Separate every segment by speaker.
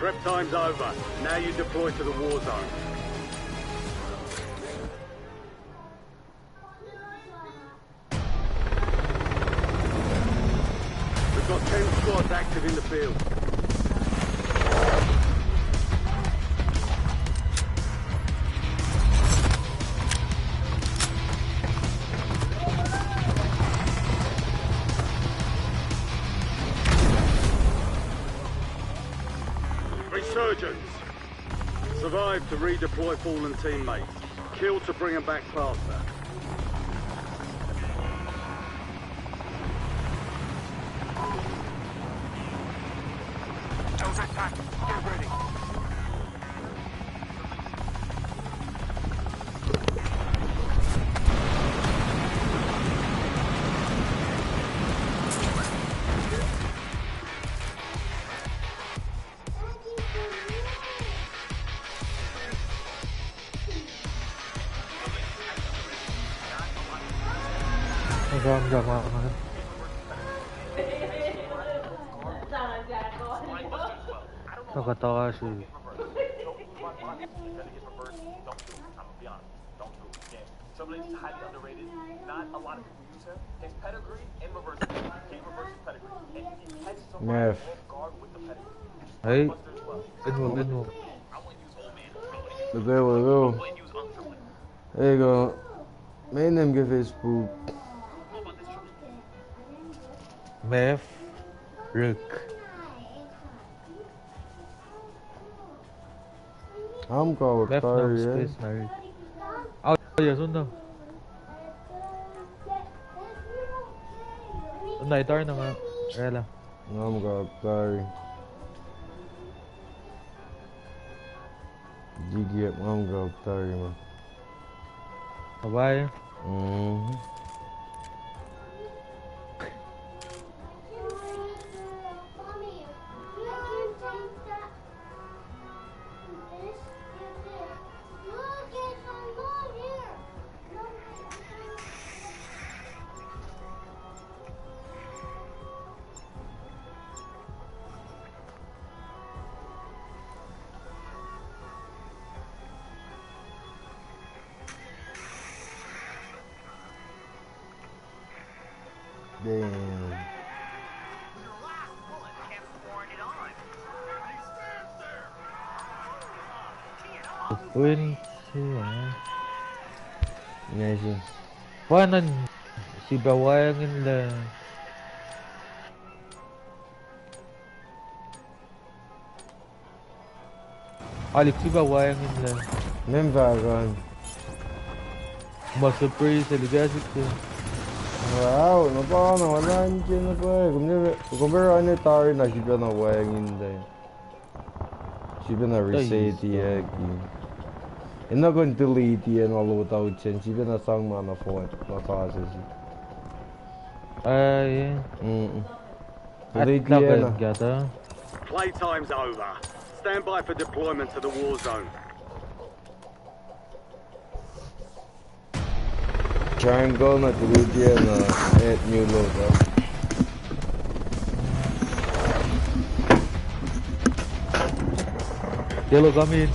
Speaker 1: Prep time's over. Now you deploy to the war zone. We've got 10 squads active in the field. Resurgence. Survive to redeploy fallen teammates. Kill to bring them back faster. Attack. Get ready.
Speaker 2: Nakatawa siya.
Speaker 3: Somebody's highly underrated. Not a lot of people use him. His pedigree in reverse. Can't reverse his pedigree. And if he catches somebody off guard with the pedigree.
Speaker 2: Hey, good move.
Speaker 3: I wouldn't use old man.
Speaker 4: Let's go. There you go. Main name give Facebook.
Speaker 2: Meth, Rook.
Speaker 4: I'm going
Speaker 2: Meth
Speaker 4: to
Speaker 2: no space na. Oh, yeah, sundo. Sundo, ito rin nga. Rela.
Speaker 4: I'm going to carry. GG, I'm going to carry, man.
Speaker 2: Bye-bye.
Speaker 4: Damn.
Speaker 2: Win siya.
Speaker 4: Imagine.
Speaker 2: Paano si Bawayangin lang. Alik si Bawayangin lang.
Speaker 4: Memvagon.
Speaker 2: Mas-surprise sa Legacy ko.
Speaker 4: Wow, napaka wala niya na pa. Kung meron ano tayo na siya na wayangin dahil. Siya na reset yaki. Ina ko delete yan all without change. Siya na sang mana phone. Matasa siya.
Speaker 2: Ay.
Speaker 4: Delete yan
Speaker 2: na.
Speaker 1: Playtime's over. Stand by for deployment to the war zone.
Speaker 4: Triangle na delete yan na add new logo.
Speaker 2: Yellow come in.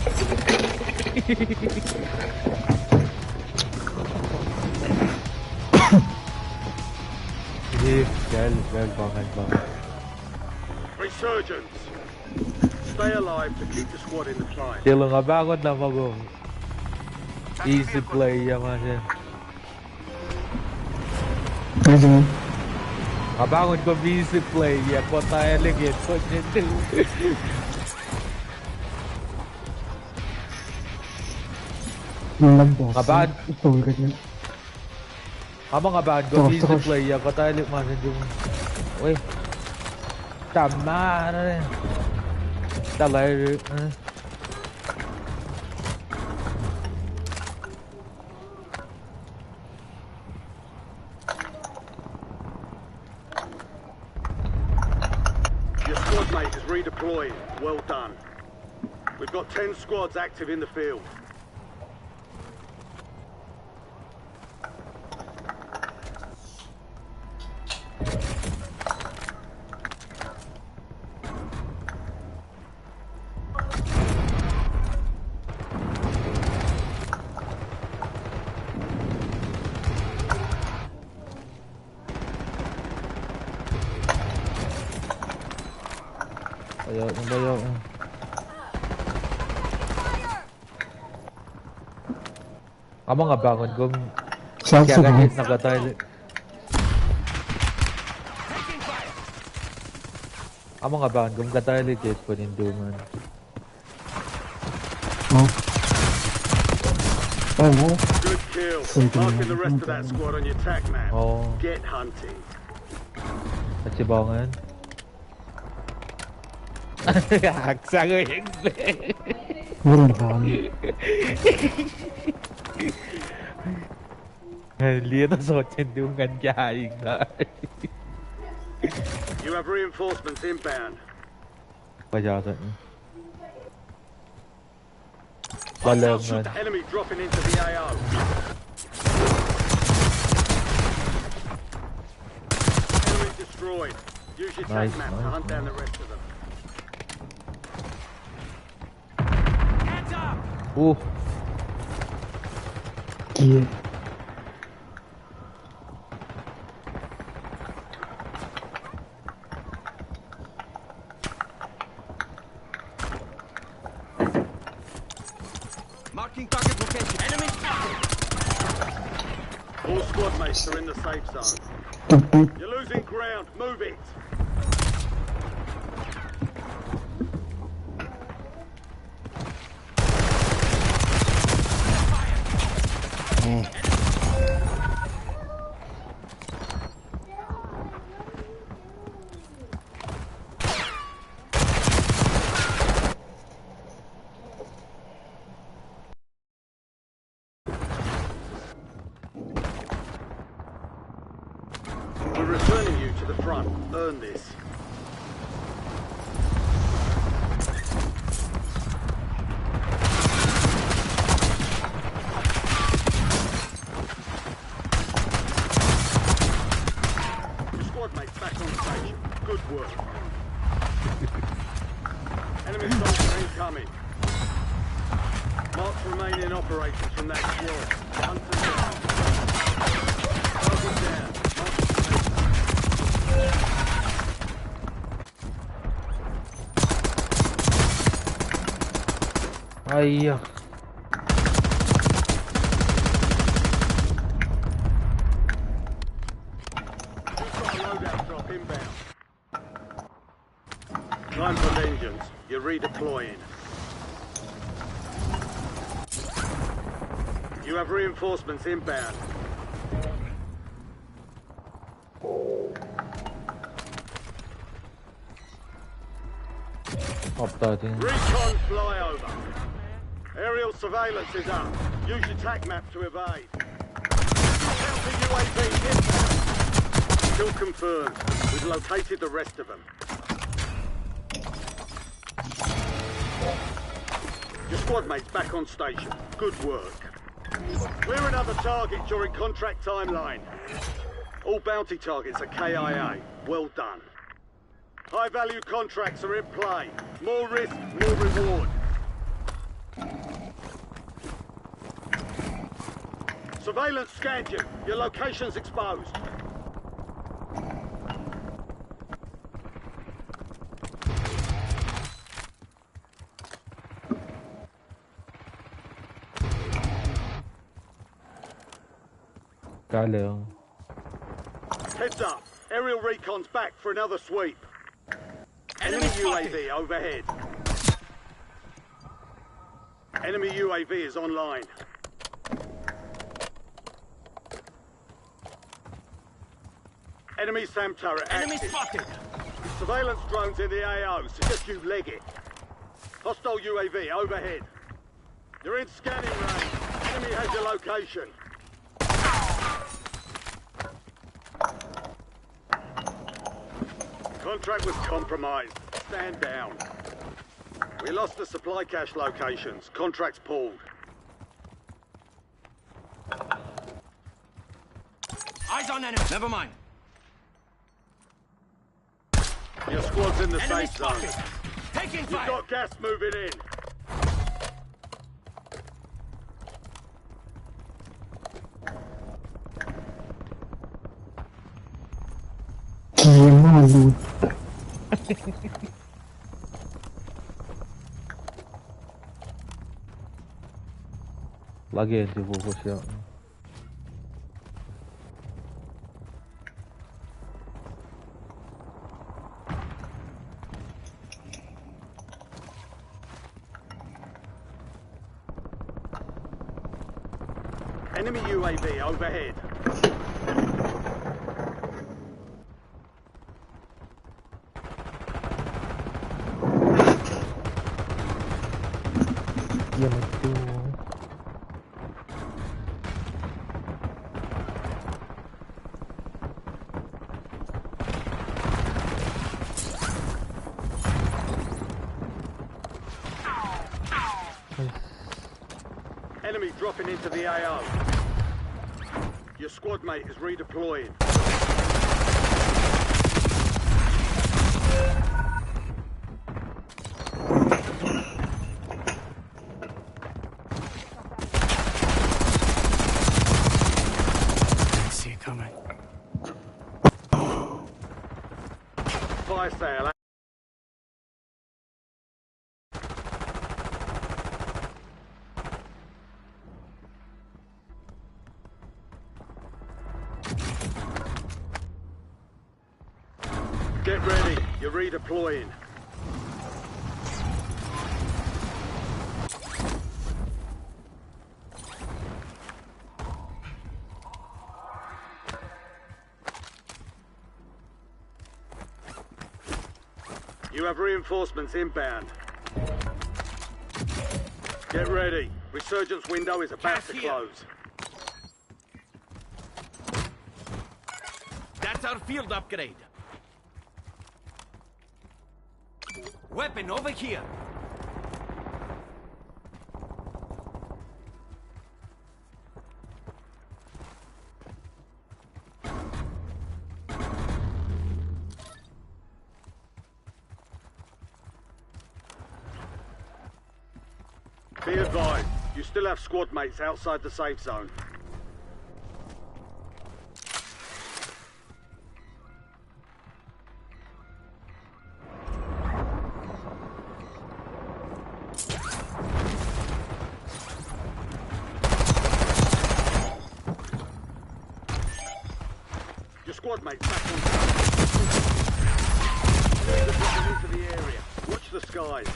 Speaker 2: Bangan.
Speaker 1: Resurgence. Stay alive to keep the squad in the climb.
Speaker 2: Yellow nga bakit na mag easy play yan siya. Kabangon ko easy play ya ko tayo ligit ko nito. Kaban kaban ko easy play ya ko tayo ligit man yung. Uy. Tama na rin. Talay.
Speaker 1: Mate is redeployed. Well done. We've got 10 squads active in the field.
Speaker 2: Bayaw. Amo nga bangon kung kaya ganit nakatay. Amo nga bangon kung katay legit panindungan.
Speaker 1: Good kill. Marking the rest of that squad on your tac map. Get hunting.
Speaker 2: Natsibangan. Haksa ko yung Lihat na cendungan kaya na.
Speaker 1: You have reinforcements inbound.
Speaker 2: Pajasan.
Speaker 1: Shoot the enemy dropping into the AO. Enemy destroyed. Use your tac map to hunt down the rest of them.
Speaker 3: Hands up!
Speaker 5: Yeah.
Speaker 3: Marking target location. Enemy spotted!
Speaker 1: All squad mates are in the safe zone. You're losing ground. Move it. We're returning you to the front. Earn this. Your squad mates back on station. Good work. Enemy soldier incoming. Marks remaining operators from that squad. Hunt them down. Target down.
Speaker 2: Ayah.
Speaker 1: Loadout drop inbound. Time for vengeance. You're redeploying. You have reinforcements inbound. Recon flyover. Aerial surveillance is up. Use your tac map to evade. Counter UAV inbound. Kill confirmed. We've located the rest of them. Your squad mates back on station. Good work. Clear another target during contract timeline. All bounty targets are KIA. Well done. High-value contracts are in play. More risk, more reward. Surveillance scanned you. Your location's exposed. Heads up. Aerial recon's back for another sweep. Enemy UAV overhead. Enemy UAV is online. Enemy SAM turret active.
Speaker 3: Enemy spotted!
Speaker 1: Surveillance drones in the AO, suggest you leg it. Hostile UAV overhead. You're in scanning range. Enemy has your location. Contract was compromised. Stand down. We lost the supply cache locations. Contracts pulled.
Speaker 3: Eyes on enemy. Never mind.
Speaker 1: Your squad's in the
Speaker 3: Enemy
Speaker 1: safe zone.
Speaker 3: spotted! Taking
Speaker 1: You've
Speaker 3: fire!
Speaker 1: got gas moving in.
Speaker 2: La gente fokus ya.
Speaker 1: Enemy UAV overhead.
Speaker 2: Yan ito.
Speaker 1: Enemy dropping into the AO. Your squad mate is redeploying.
Speaker 5: I see it coming.
Speaker 1: Fire sale. Get ready, you're redeploying. You have reinforcements inbound. Get ready, resurgence window is about to close.
Speaker 5: That's our field upgrade. Weapon over here.
Speaker 1: Be advised, you still have squad mates outside the safe zone. Your squad mates back on They're dropping into the area. Watch the skies.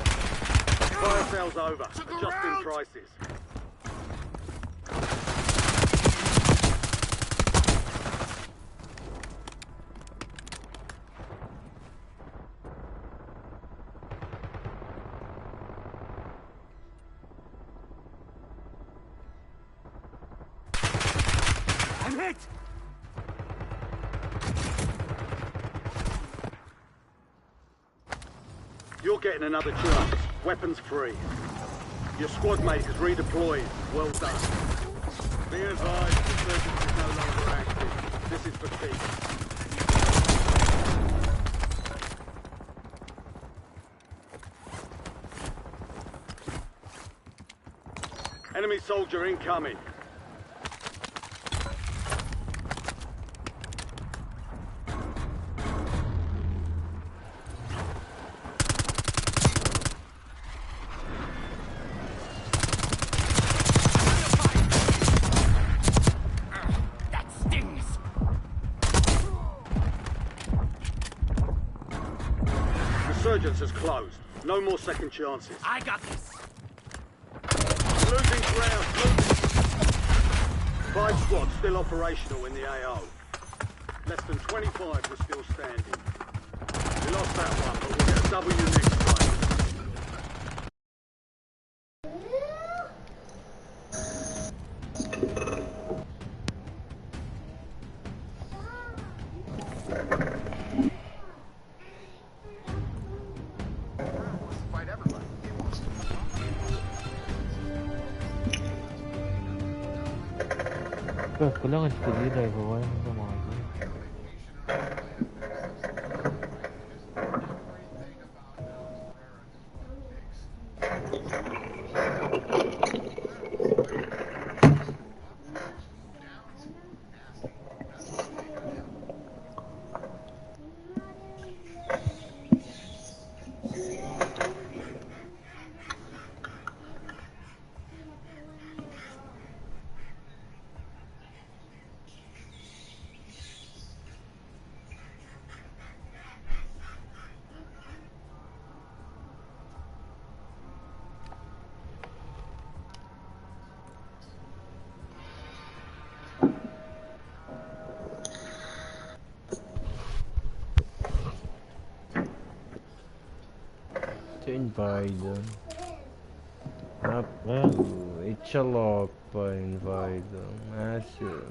Speaker 1: Fire sales over. Adjusting prices.
Speaker 5: I'm hit.
Speaker 1: You're getting another chance. Weapons free. Your squad mate is redeployed. Well done. Be advised, the resurgence is no longer active. This is for keeps. Enemy soldier incoming. Resurgence has closed. No more second chances.
Speaker 5: I got this.
Speaker 1: Losing ground. Losing. 5 squads still operational in the AO. Less than 25 were still standing. We lost that one, but we'll get a W next time.
Speaker 2: Kailangan ko din ay bawa ng mga
Speaker 4: inviten. Ikke lag på inviten. Massive.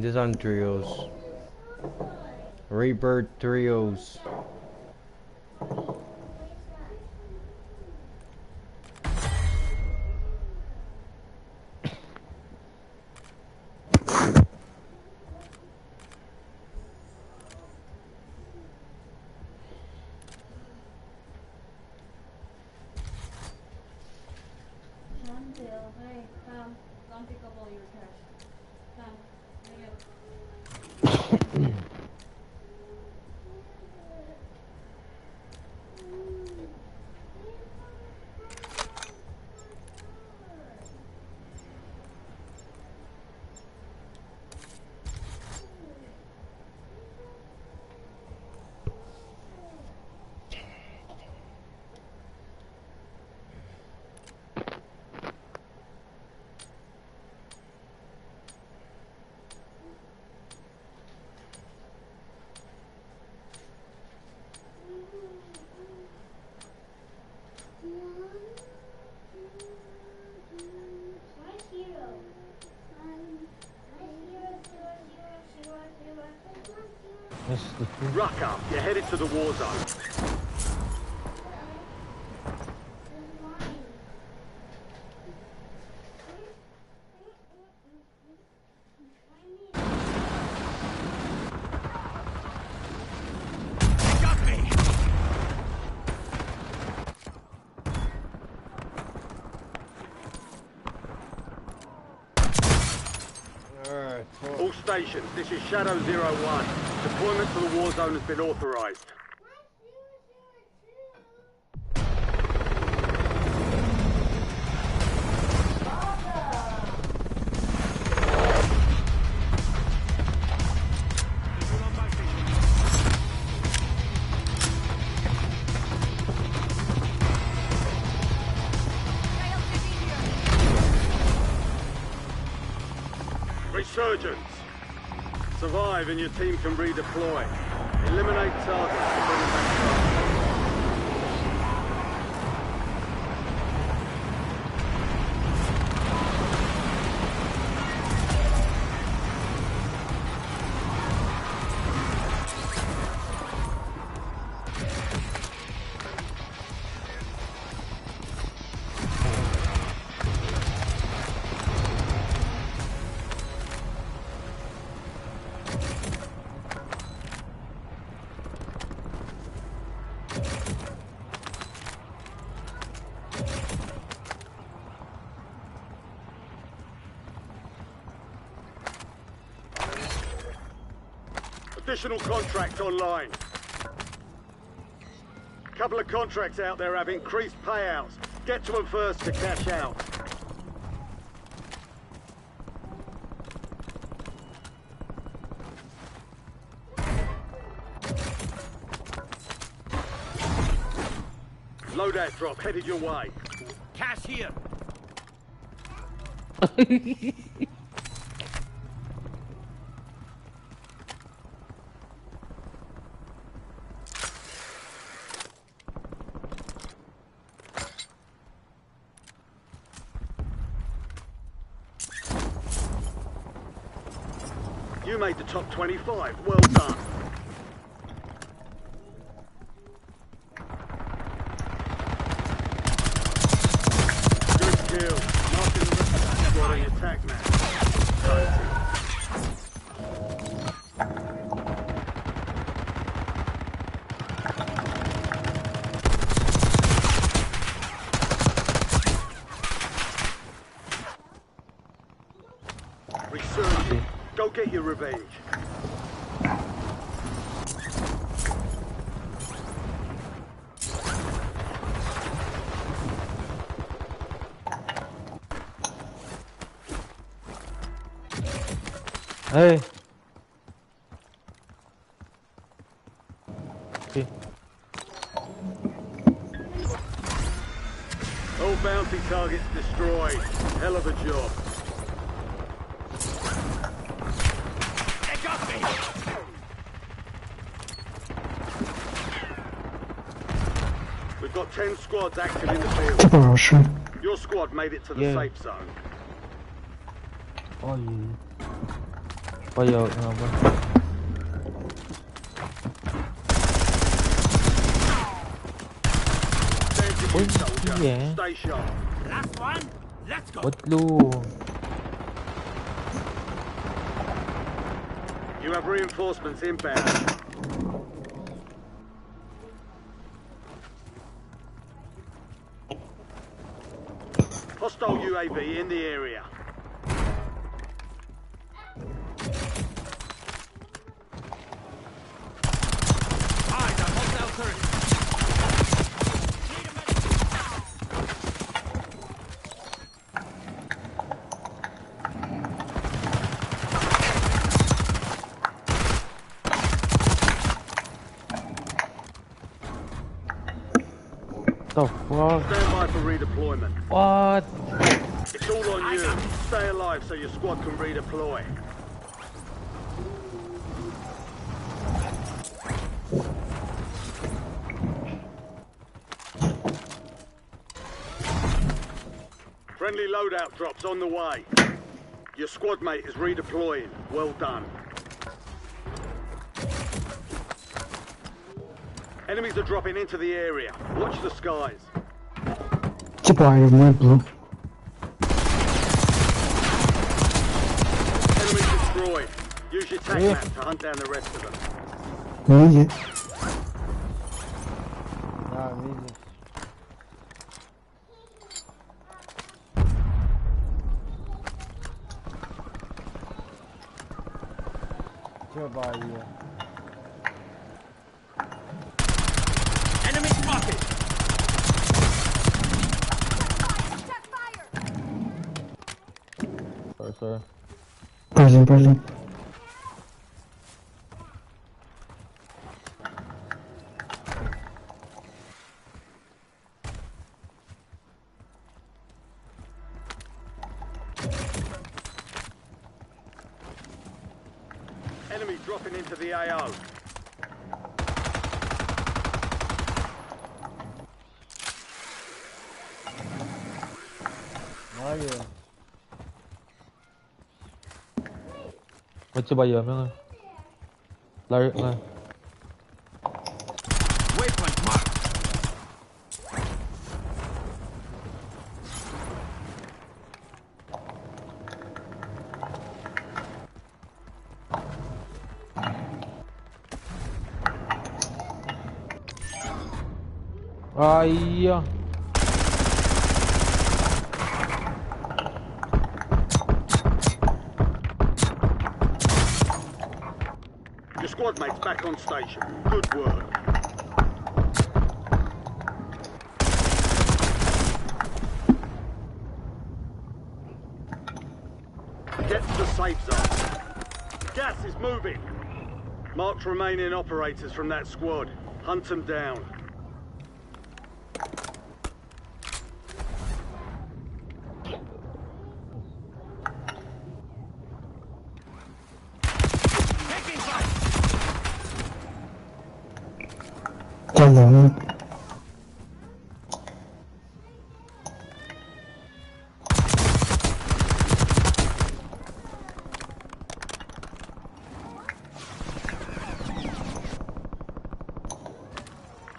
Speaker 4: This on trios. Rebirth trios.
Speaker 6: Hey, come pick up all your trash. Come, hang up.
Speaker 1: Ruck up, you're headed to the war zone.
Speaker 5: Got me!
Speaker 4: Alright,
Speaker 1: All stations, this is Shadow 01. Deployment to the war zone has been authorized. Resurgence. Survive and your team can redeploy. Eliminate targets to bring them back to life. Additional contract online. Couple of contracts out there have increased payouts. Get to them first to cash out. Loadout drop headed your way.
Speaker 5: Cash here!
Speaker 1: You made the top 25. Well done. Good kill. Marking the rest of that squad on the attack map. Resurgence. Go get your revenge.
Speaker 2: Hey. Okay.
Speaker 1: bounty targets destroyed. Hell of a job.
Speaker 5: They got me!
Speaker 1: We've got 10 squads active in the field. Your squad made it to the safe zone.
Speaker 2: Oh iya. Oh iya, kenapa? Oh iya.
Speaker 1: Stay sharp.
Speaker 5: Last one, let's go!
Speaker 2: Ba't lu?
Speaker 1: You have reinforcements inbound. Hostile UAV in the area.
Speaker 5: Eyes on hostile turret!
Speaker 2: The fuck?
Speaker 1: Stand by for redeployment.
Speaker 2: What?
Speaker 1: It's all on you. Stay alive so your squad can redeploy. Friendly loadout drops on the way. Your squad mate is redeploying. Well done. Enemies are dropping into the area. Watch the skies.
Speaker 7: Supply of my blue.
Speaker 1: Enemy destroyed. Use your tag map to hunt down the rest of them.
Speaker 7: Need it.
Speaker 4: Nah, need it.
Speaker 5: Enemy spotted!
Speaker 2: Sorry.
Speaker 7: Present.
Speaker 1: Enemy dropping into the AO.
Speaker 4: Hayır.
Speaker 2: Macam bayar lari lah.
Speaker 5: Waypoint marked!
Speaker 2: Ah iya.
Speaker 1: Your squad mates back on station. Good work. Get to the safe zone. Gas is moving. Marked remaining operators from that squad. Hunt them down.
Speaker 5: Taking fire!
Speaker 7: Hello.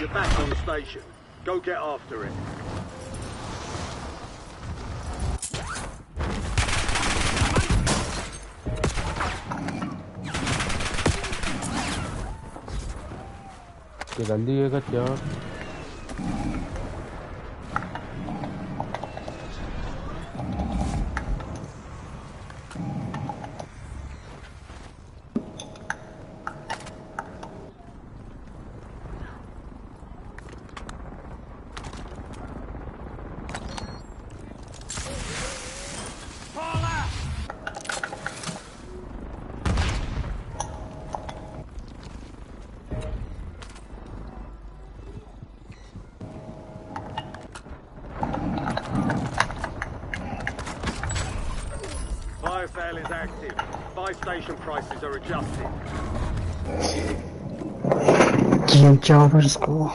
Speaker 1: You're back on station. Go get after it.
Speaker 2: जल्दी ये कर यार
Speaker 5: Fall out!
Speaker 1: Buy station prices are adjusted.
Speaker 7: 见家不是狗。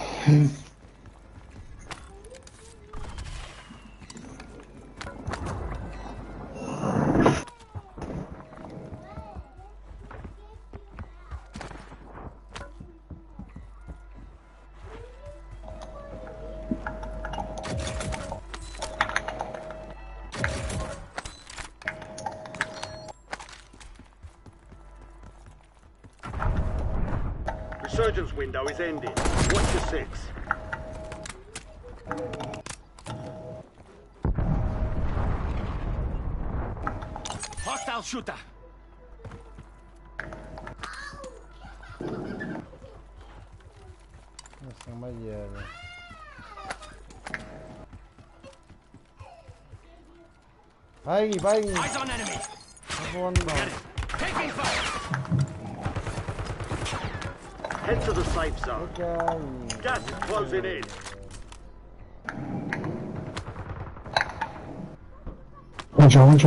Speaker 1: Resurgence window is ending. Watch your six.
Speaker 5: Hostile shooter.
Speaker 4: Essa é uma dieta. Vai, vai.
Speaker 5: Eyes on enemy.
Speaker 4: Tá bom, não.
Speaker 5: Taking fire.
Speaker 1: Head to the safe zone.
Speaker 4: Ok.
Speaker 1: Gas is closing in.
Speaker 7: Onde?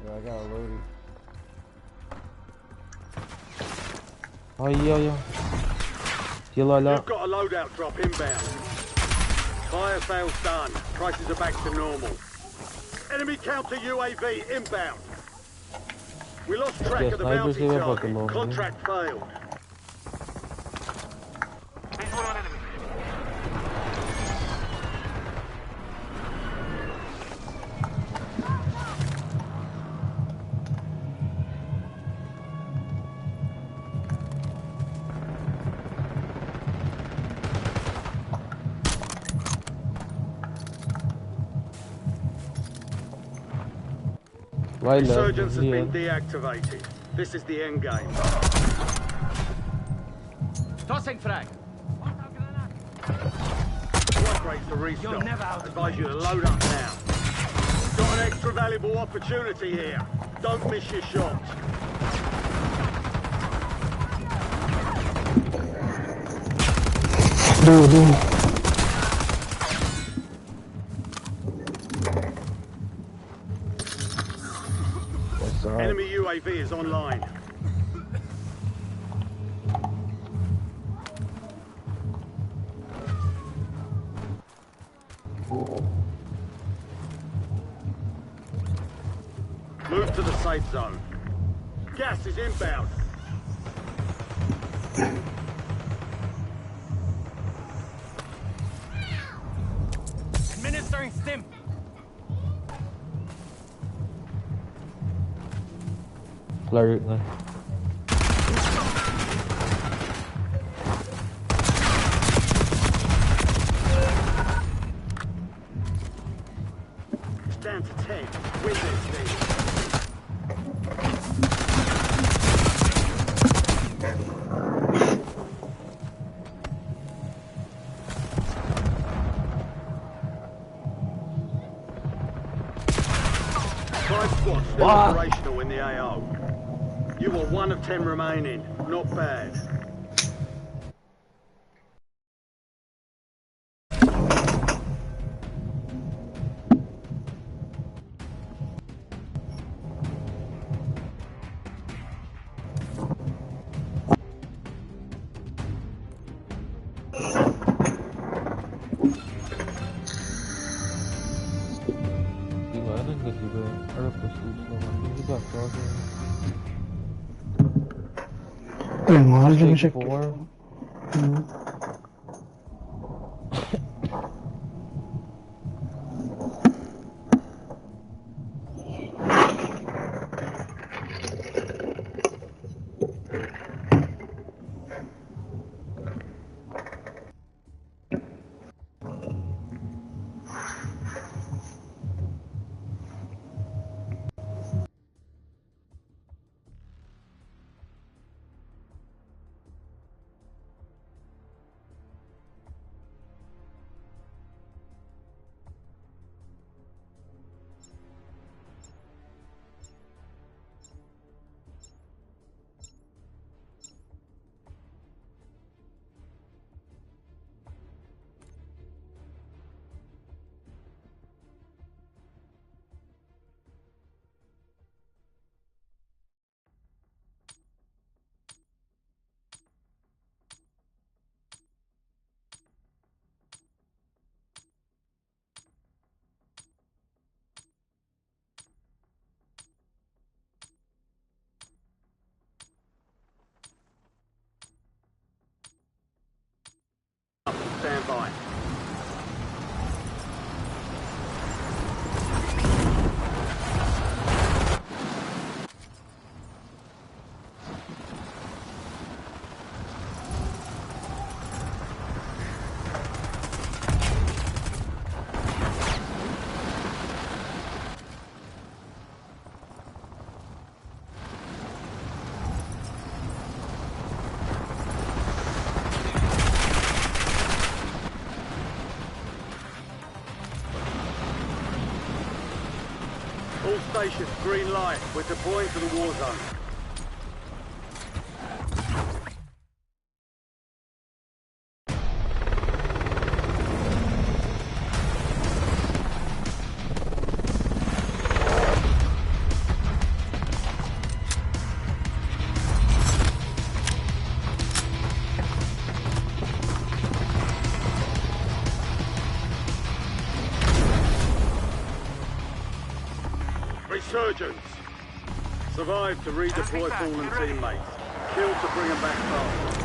Speaker 4: Yeah, I got loaded.
Speaker 2: Ai. Heal hala.
Speaker 1: You've got a loadout drop inbound. Fire sales done. Prices are back to normal. Enemy counter UAV inbound. We lost track
Speaker 2: Yes,
Speaker 1: of the
Speaker 2: snipers
Speaker 1: bounty
Speaker 2: here,
Speaker 1: target.
Speaker 2: but the
Speaker 1: Contract failed.
Speaker 5: Visual on enemy.
Speaker 2: Vai lá.
Speaker 1: Resurgence has been deactivated. This is the end game.
Speaker 5: Tossing frag.
Speaker 1: Strike rates to restock.
Speaker 5: You're never out of
Speaker 1: Advise you to load up now. Got an extra valuable opportunity here. Don't miss your shot.
Speaker 7: Do.
Speaker 1: Enemy UAV is online. Move to the safe zone. Gas is inbound.
Speaker 5: Administering stim.
Speaker 2: Flare na.
Speaker 1: It's down to 10. Win this thing. Five squads still operational in the AO. You are 1 of 10 remaining. Not bad.
Speaker 2: Gimana nggak juga ada posisi sama ini bakal
Speaker 7: ما أرجع مشكل.
Speaker 2: 4.
Speaker 1: All stations, green light. We're deploying to the war zone. Resurgence. Survive to redeploy fallen teammates. Kill to bring them back faster.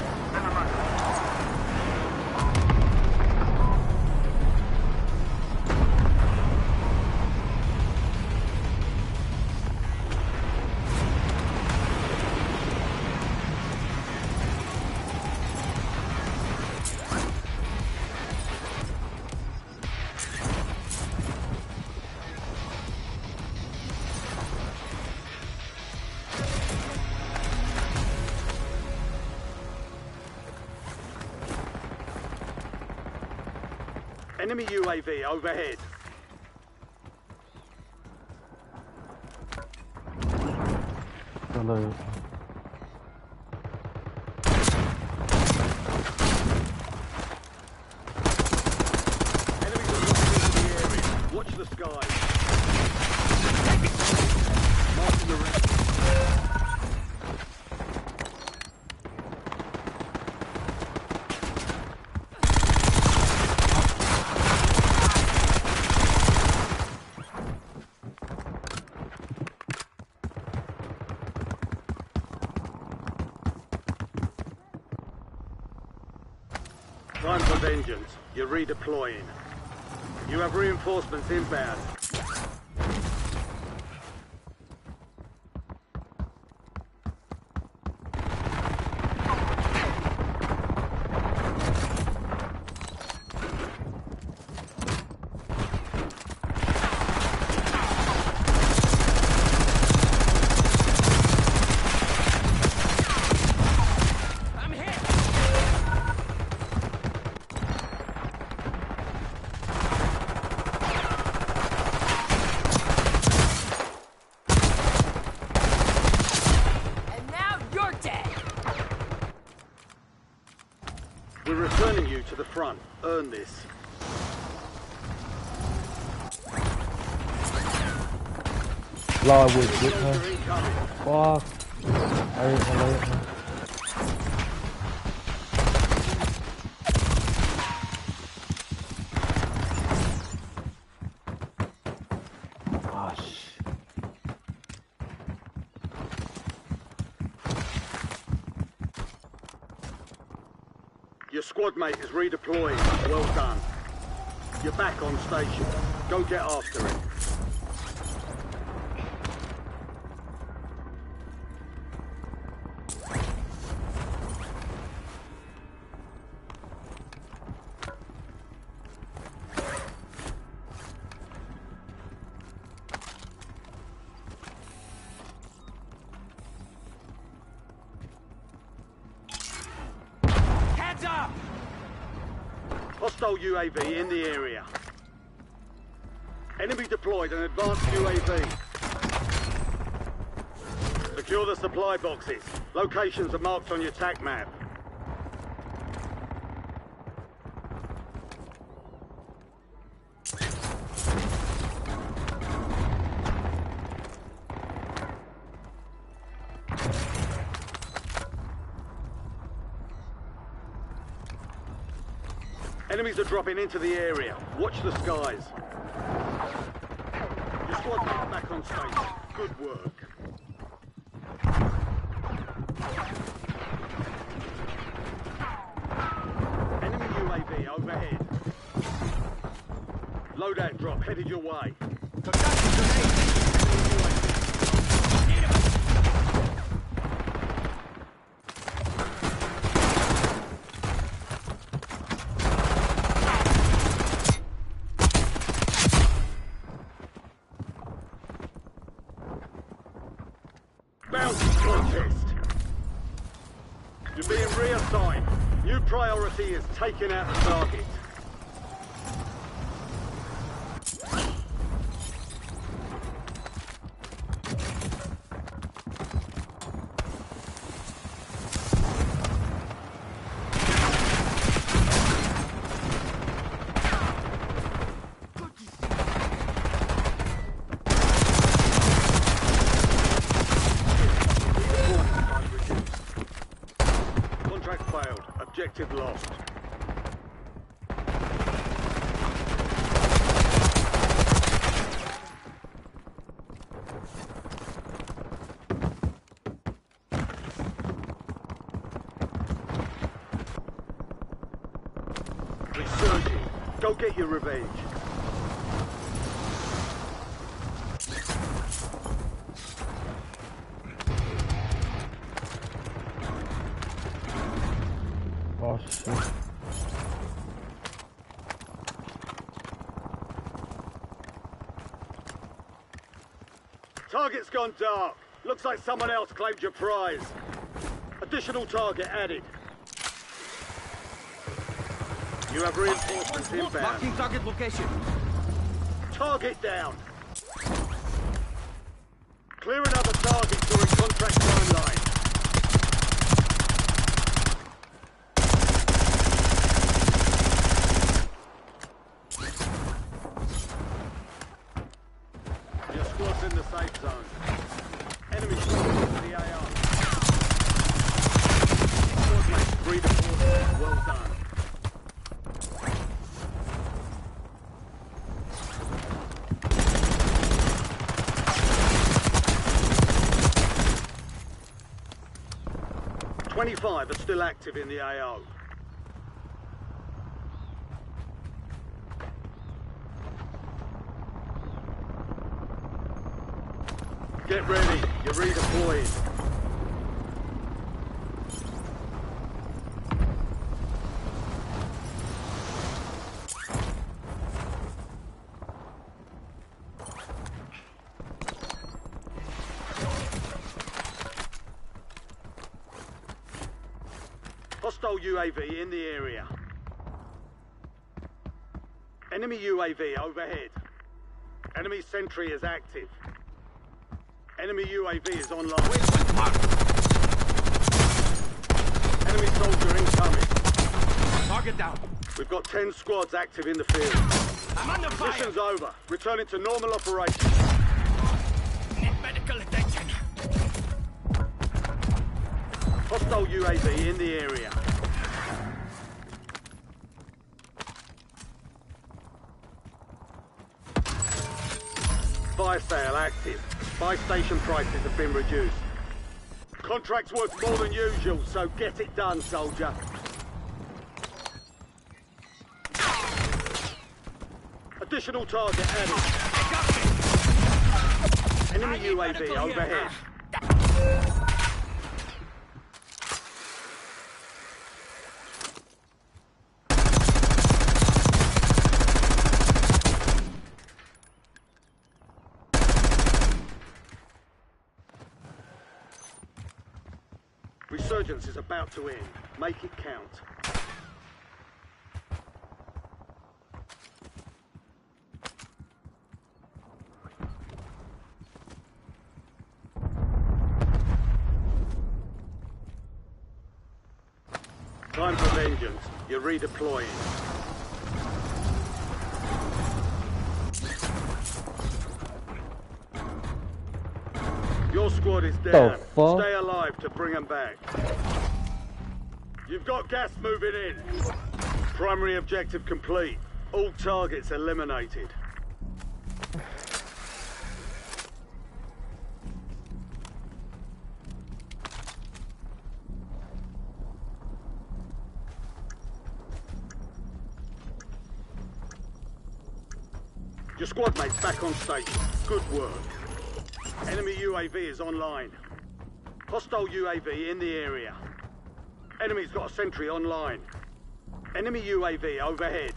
Speaker 1: Enemy UAV overhead.
Speaker 2: Hello.
Speaker 1: Enemies are dropping into the area. Watch the skies. Marking the rest. Time for vengeance. You're redeploying. You have reinforcements inbound. We're returning you to the front. Earn this.
Speaker 2: Lo vượt vượt thôi. Fuck. Đây, con lấy it.
Speaker 1: Your squad mate is redeploying. Well done. You're back on station. Go get after it. Hostile UAV in the area. Enemy deployed an advanced UAV. Secure the supply boxes. Locations are marked on your TAC map. Enemies are dropping into the area. Watch the skies. Your squad mate back on station. Good work. Enemy UAV overhead. Loadout drop headed your way. Bounty contest. You're being reassigned. New priority is taking out the target. objective lost. Resurging. Go get your revenge.
Speaker 2: Oh shit.
Speaker 1: Target's gone dark. Looks like someone else claimed your prize. Additional target added. You have reinforcements inbound.
Speaker 5: Marking target location.
Speaker 1: Target down. Clear another target during contract timeline. Your squad's in the safe zone. Enemy squad into the AR. Squad mates redeployed. Well done. "25 are still active in the AO. Get ready, you're redeploying. Hostile UAV in the area. Enemy UAV overhead. Enemy sentry is active. Enemy UAV is online. Enemy soldier incoming.
Speaker 5: Target down.
Speaker 1: We've got 10 squads active in the field.
Speaker 5: I'm under fire.
Speaker 1: Mission's over. Returning to normal operations.
Speaker 5: Need medical attention.
Speaker 1: Hostile UAV in the area. Fire sale active. Buy station prices have been reduced. Contract's worth more than usual, so get it done, soldier. Additional target added. Enemy UAV overhead. Resurgence is about to end. Make it count. Time for vengeance. You're redeploying. Your squad is down.
Speaker 2: fuck?
Speaker 1: Stay alive to bring them back. You've got gas moving in. Primary objective complete. All targets eliminated. Your squad mates back on station. Good work. Enemy UAV is online. Hostile UAV in the area. Enemy's got a sentry online. Enemy UAV overhead.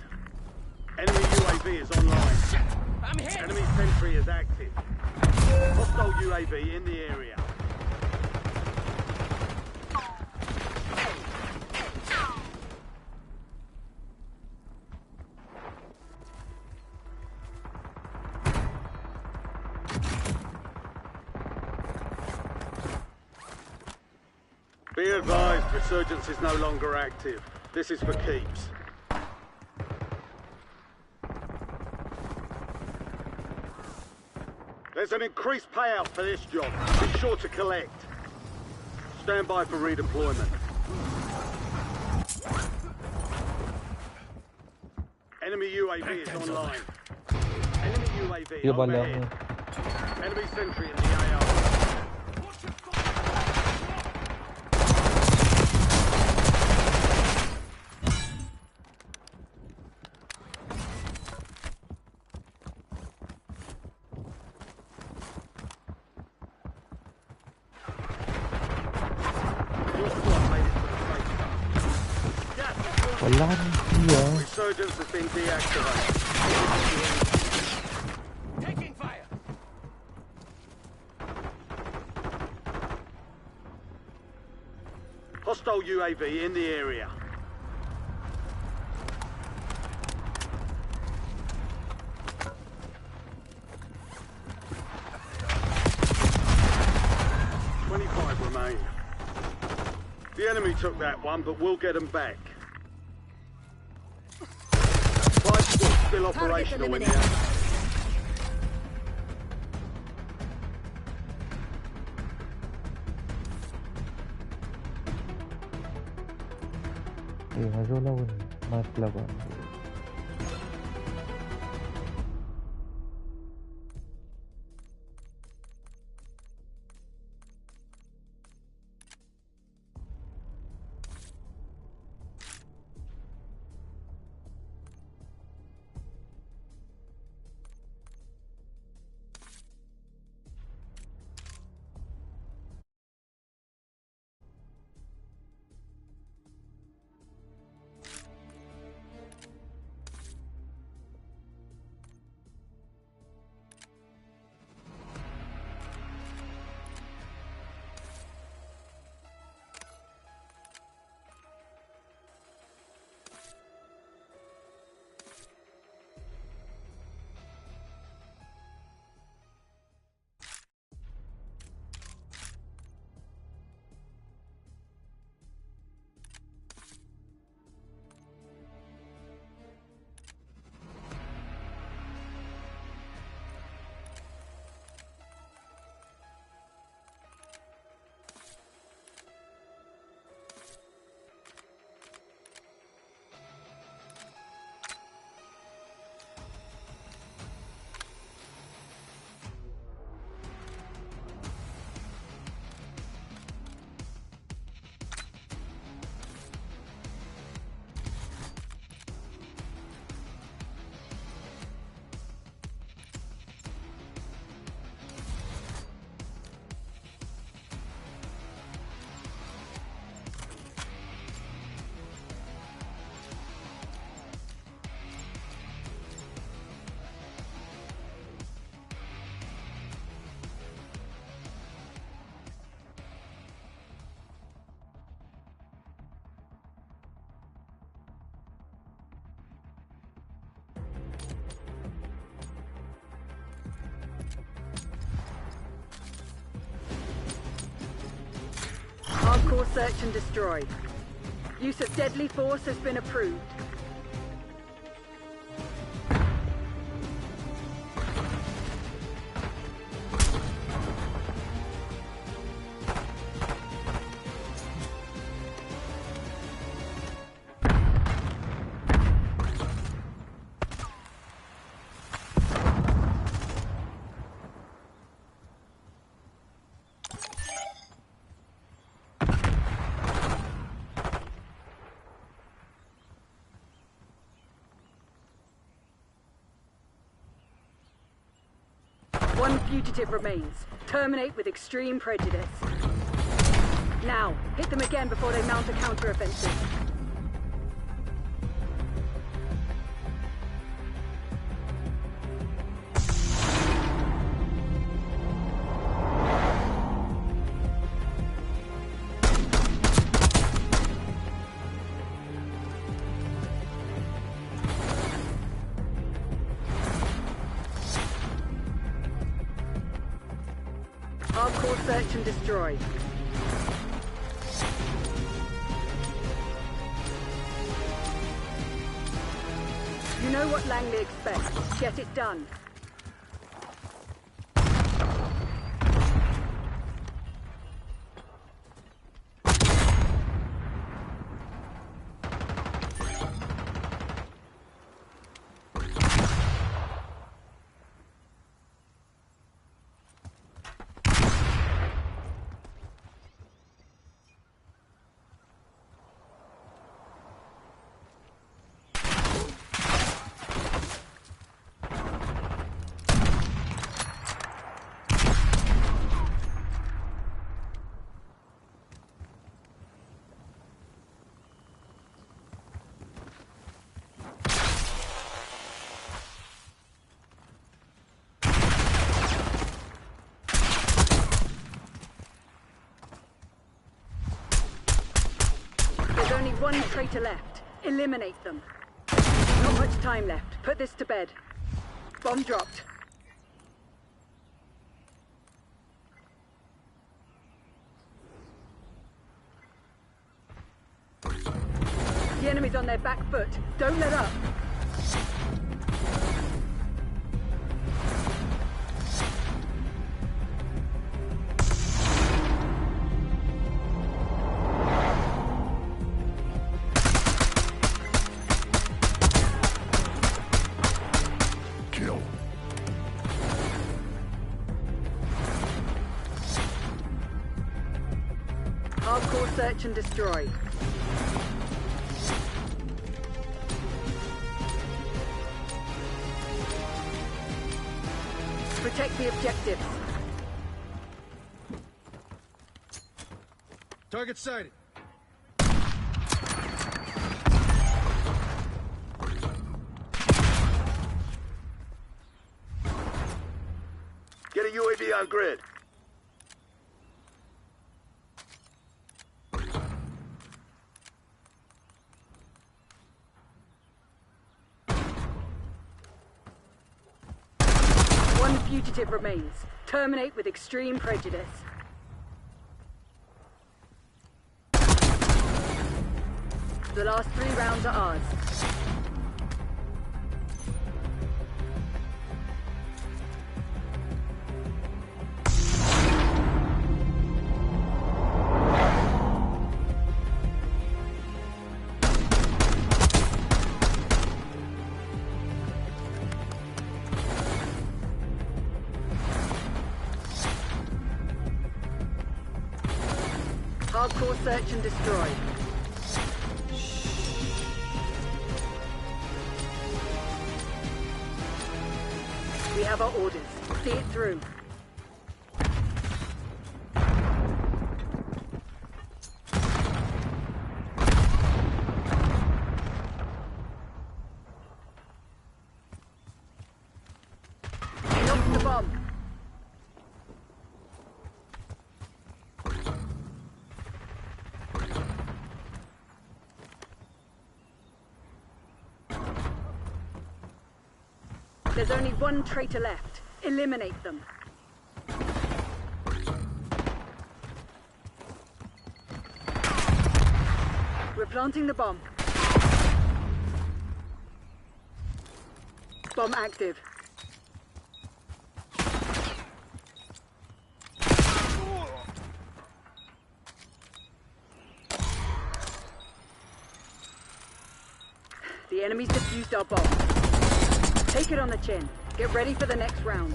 Speaker 1: Enemy UAV is online.
Speaker 5: I'm hit.
Speaker 1: Enemy sentry is active. Hostile UAV in the area. Be advised, Resurgence is no longer active. This is for keeps. There's an increased payout for this job. Be sure to collect. Stand by for redeployment. Enemy UAV is online. Enemy UAV
Speaker 2: Dia balik
Speaker 1: overhead.
Speaker 2: ni.
Speaker 1: Enemy sentry in the AO. Your squad made it to the safe zone. Gas is moving.
Speaker 2: Wala ni dia.
Speaker 1: Resurgence has been deactivated.
Speaker 5: Taking fire.
Speaker 1: Hostile UAV in the area. Remain. The enemy took that one, but we'll get them back. 5 squads still operational in there.
Speaker 2: Ngayon lang matlaban.
Speaker 8: Hardcore search and destroy. Use of deadly force has been approved. One fugitive remains. Terminate with extreme prejudice. Now, hit them again before they mount a counter-offensive. Hardcore search and destroy. You know what Langley expects. Get it done. one traitor left. Eliminate them. Not much time left. Put this to bed. Bomb dropped. The enemy's on their back foot. Don't let up.
Speaker 9: Kill.
Speaker 8: Hardcore search and destroy. Protect the objectives.
Speaker 5: Target sighted.
Speaker 1: Get a UAV on grid.
Speaker 8: One fugitive remains. Terminate with extreme prejudice. The last 3 rounds are ours. Hardcore search and destroy. We have our orders. See it through. Knock the bomb. There's only one traitor left. Eliminate them. We're planting the bomb. Bomb active. The enemy's defused our bomb. Take it on the chin. Get ready for the next round.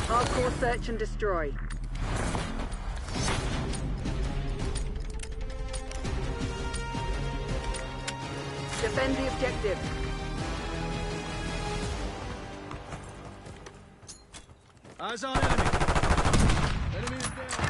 Speaker 8: Hardcore search and destroy. Defend the objective.
Speaker 5: Eyes on enemy. Enemy is down.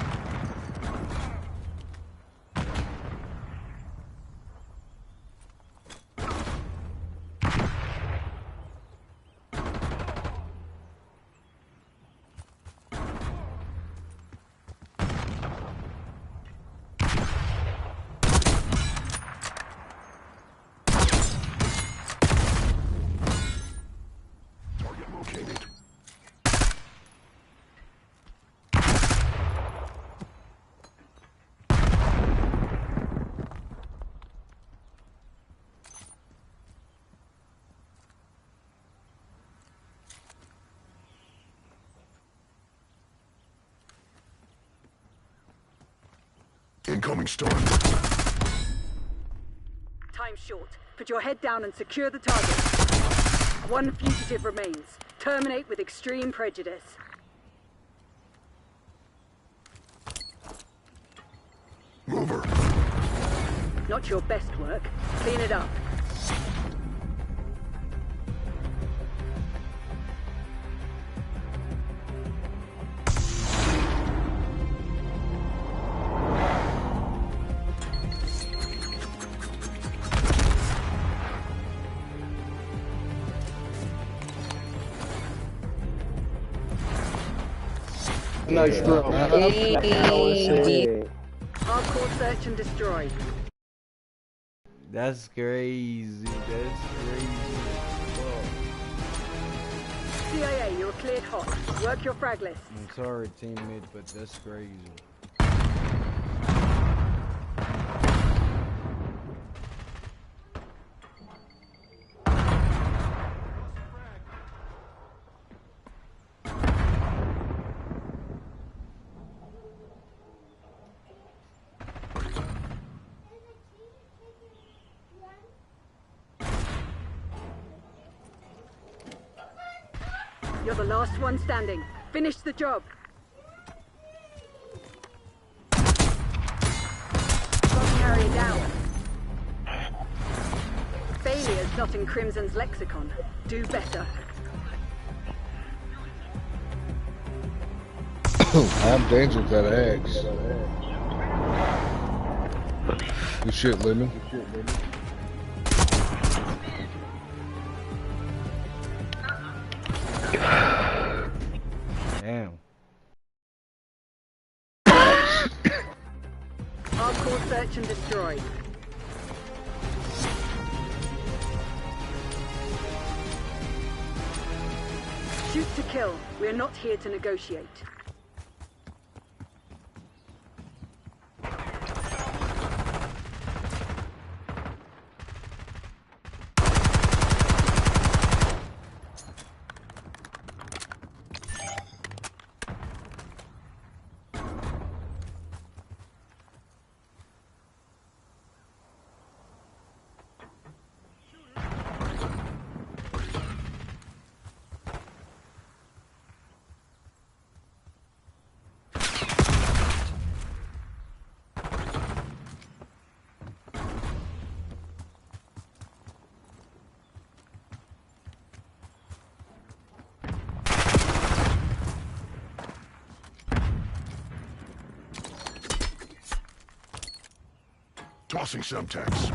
Speaker 9: Incoming storm.
Speaker 8: Time short. Put your head down and secure the target. One fugitive remains. Terminate with extreme prejudice.
Speaker 9: Mover.
Speaker 8: Not your best work. Clean it up.
Speaker 2: Nice throw.
Speaker 8: Hardcore search and destroy.
Speaker 4: That's crazy. That's crazy.
Speaker 8: CIA, you're cleared hot. Work your frag list.
Speaker 4: I'm sorry, teammate, but that's crazy.
Speaker 8: You're the last one standing. Finish the job. Got carrier down. Failure's not in Crimson's lexicon. Do better.
Speaker 10: I'm dangerous with that axe. Good shit, Lemon.
Speaker 4: Damn.
Speaker 8: Hardcore search and destroy. Shoot to kill. We're not here to negotiate.
Speaker 9: Tossing Semtex.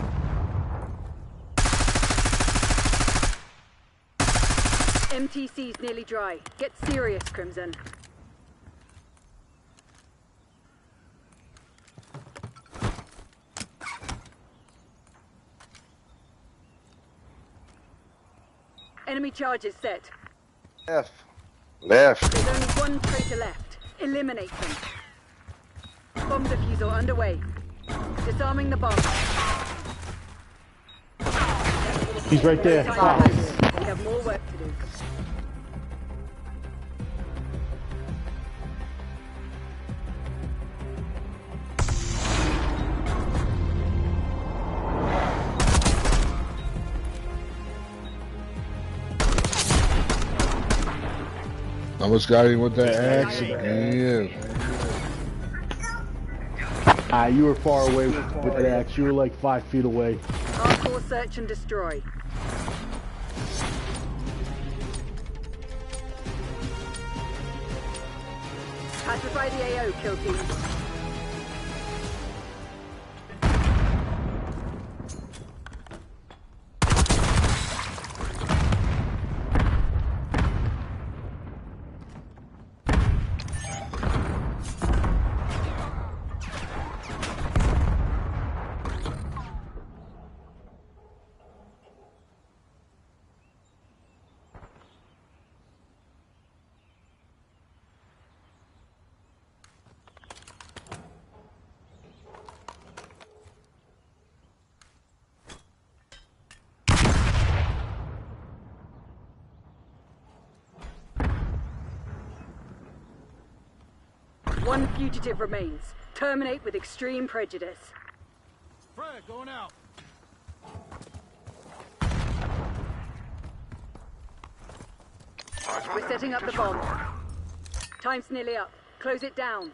Speaker 8: MTC's nearly dry. Get serious, Crimson. Enemy charges set.
Speaker 10: Left.
Speaker 8: There's only one traitor left. Eliminate them. Bomb defusal underway. Disarming the bomb.
Speaker 2: He's right there.
Speaker 8: We have more work to do.
Speaker 10: Almost got him with that axe again.
Speaker 2: You were far away with that axe. You were like 5 feet away.
Speaker 8: Hardcore search and destroy. Pacify the AO, kill team. One fugitive remains. Terminate with extreme prejudice.
Speaker 5: Frag, going out.
Speaker 8: We're setting up the bomb. Time's nearly up. Close it down.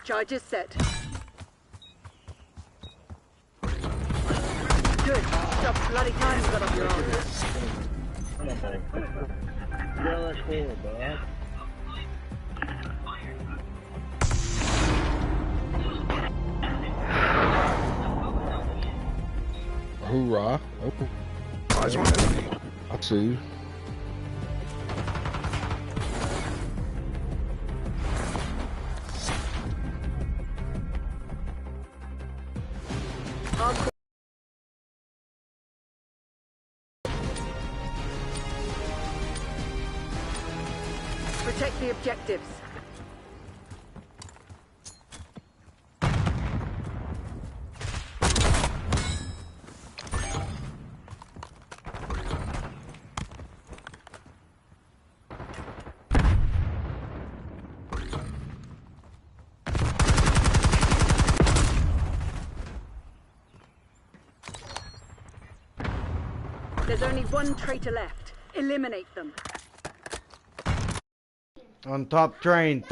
Speaker 8: Charges set. Good. Stop bloody time you got off your arms.
Speaker 10: Hoorah. Oh.
Speaker 9: Eyes on enemy.
Speaker 10: I see you.
Speaker 8: Hardcore. Protect the objectives. There's only one traitor left. Eliminate them.
Speaker 4: On top train,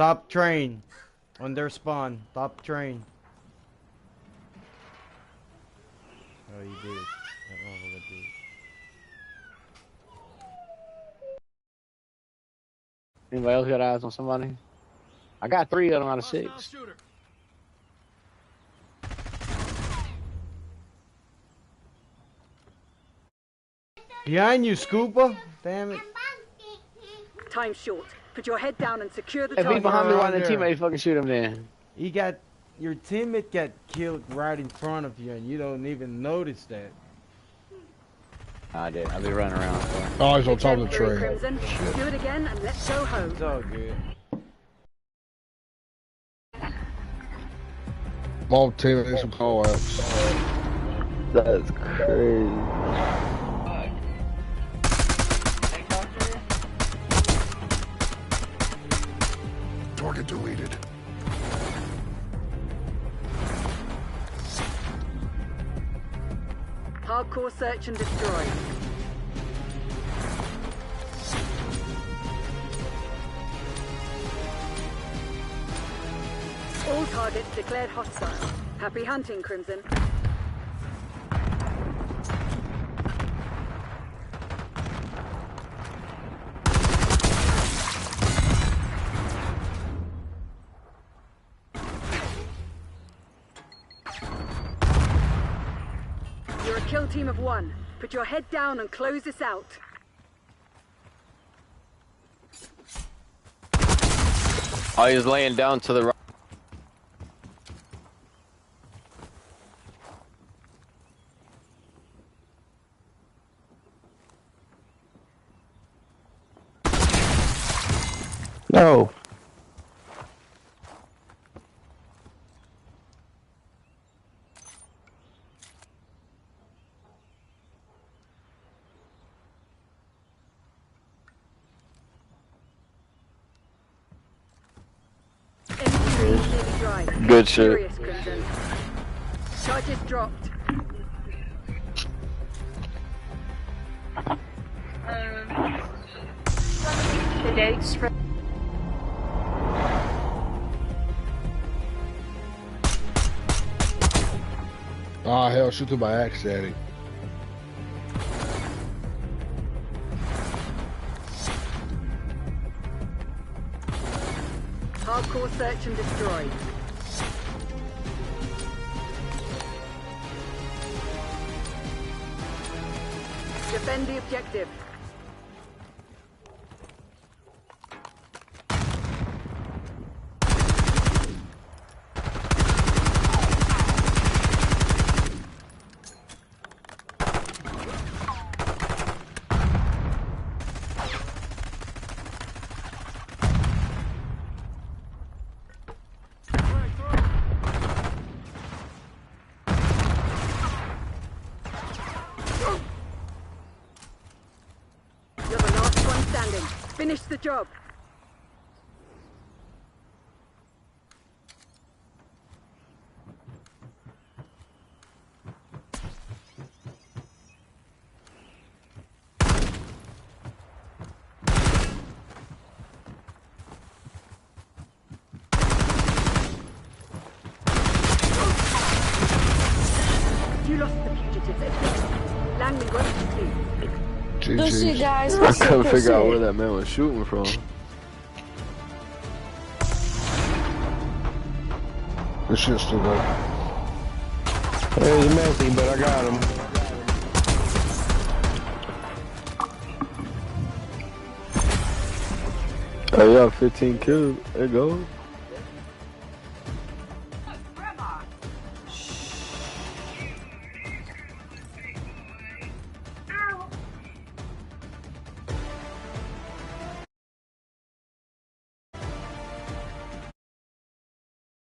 Speaker 4: on their spawn, top train. Oh, you did. That motherfucker did.
Speaker 11: Anybody else got eyes on somebody? I got 3 of them out of 6.
Speaker 4: Behind you, Scooper. Damn it.
Speaker 8: Time short. Put your head down and secure the
Speaker 11: If
Speaker 8: target.
Speaker 11: he's behind me, why the teammate fucking shoot him then?
Speaker 4: Your teammate got killed right in front of you and you don't even notice that.
Speaker 11: I did. I'll be running around.
Speaker 10: Oh, he's on top of the train.
Speaker 8: Crimson. Do it again and let's go home.
Speaker 4: It's all good.
Speaker 10: Mom teammates some call outs.
Speaker 11: That's crazy.
Speaker 9: Target deleted.
Speaker 8: Hardcore search and destroy. All targets declared hostile. Happy hunting, Crimson. You're a kill team of 1. Put your head down and close this out.
Speaker 11: Oh, he's laying down to the right. No. Good shit.
Speaker 8: Charges dropped.
Speaker 6: The dates for
Speaker 10: Ah, hell, shoot through my axe, Daddy.
Speaker 8: Hardcore search and destroy. Defend the objective. You're the last one standing. Finish the job. You lost the fugitives. Langley won't succeed.
Speaker 6: Good shit, guys.
Speaker 11: I couldn't figure out where that man was shooting from.
Speaker 10: This shit's still there.
Speaker 11: It's messy, but I got him. Oh yeah, 15 kills. There you go.